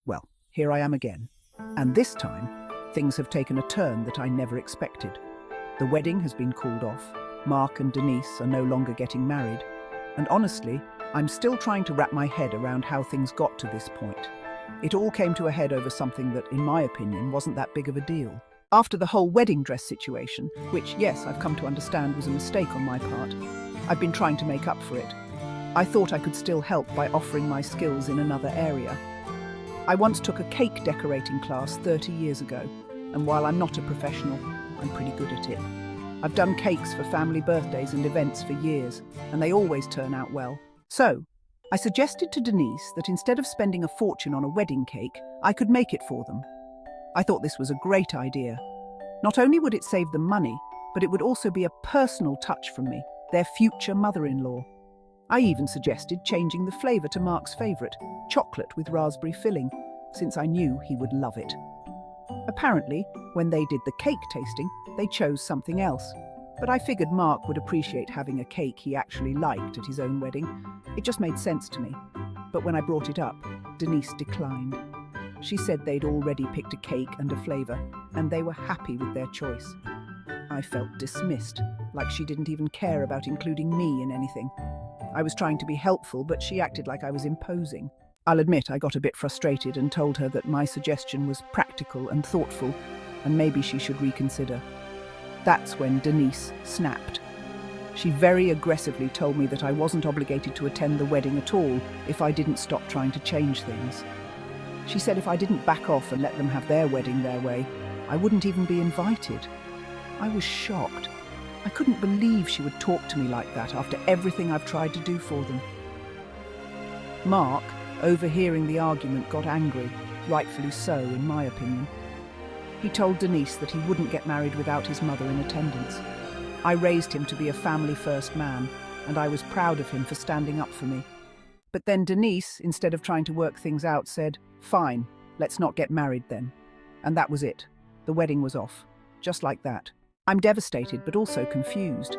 Well, here I am again. And this time, things have taken a turn that I never expected. The wedding has been called off. Mark and Denise are no longer getting married. And honestly, I'm still trying to wrap my head around how things got to this point. It all came to a head over something that, in my opinion, wasn't that big of a deal. After the whole wedding dress situation, which, yes, I've come to understand was a mistake on my part, I've been trying to make up for it. I thought I could still help by offering my skills in another area. I once took a cake decorating class 30 years ago, and while I'm not a professional, I'm pretty good at it. I've done cakes for family birthdays and events for years, and they always turn out well. So, I suggested to Denise that instead of spending a fortune on a wedding cake, I could make it for them. I thought this was a great idea. Not only would it save them money, but it would also be a personal touch from me, their future mother-in-law. I even suggested changing the flavour to Mark's favourite, chocolate with raspberry filling, since I knew he would love it. Apparently, when they did the cake tasting, they chose something else. But I figured Mark would appreciate having a cake he actually liked at his own wedding. It just made sense to me. But when I brought it up, Denise declined. She said they'd already picked a cake and a flavour, and they were happy with their choice. I felt dismissed, like she didn't even care about including me in anything. I was trying to be helpful, but she acted like I was imposing. I'll admit I got a bit frustrated and told her that my suggestion was practical and thoughtful, and maybe she should reconsider. That's when Denise snapped. She very aggressively told me that I wasn't obligated to attend the wedding at all if I didn't stop trying to change things. She said if I didn't back off and let them have their wedding their way, I wouldn't even be invited. I was shocked. I couldn't believe she would talk to me like that after everything I've tried to do for them. Mark, overhearing the argument, got angry, rightfully so, in my opinion. He told Denise that he wouldn't get married without his mother in attendance. I raised him to be a family-first man, and I was proud of him for standing up for me. But then Denise, instead of trying to work things out, said, "Fine, let's not get married then." And that was it. The wedding was off. Just like that. I'm devastated, but also confused.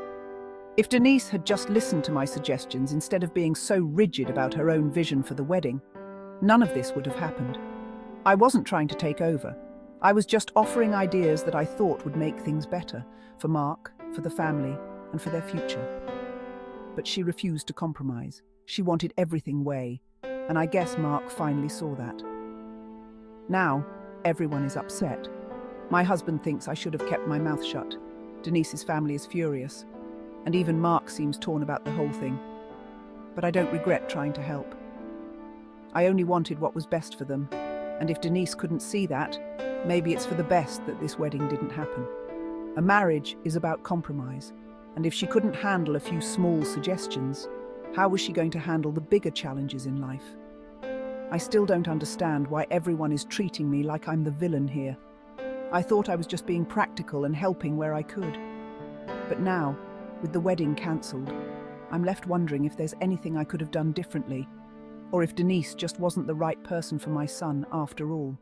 If Denise had just listened to my suggestions instead of being so rigid about her own vision for the wedding, none of this would have happened. I wasn't trying to take over. I was just offering ideas that I thought would make things better for Mark, for the family, and for their future. But she refused to compromise. She wanted everything way, and I guess Mark finally saw that. Now, everyone is upset. My husband thinks I should have kept my mouth shut. Denise's family is furious, and even Mark seems torn about the whole thing. But I don't regret trying to help. I only wanted what was best for them, and if Denise couldn't see that, maybe it's for the best that this wedding didn't happen. A marriage is about compromise, and if she couldn't handle a few small suggestions, how was she going to handle the bigger challenges in life? I still don't understand why everyone is treating me like I'm the villain here. I thought I was just being practical and helping where I could. But now, with the wedding cancelled, I'm left wondering if there's anything I could have done differently, or if Denise just wasn't the right person for my son after all.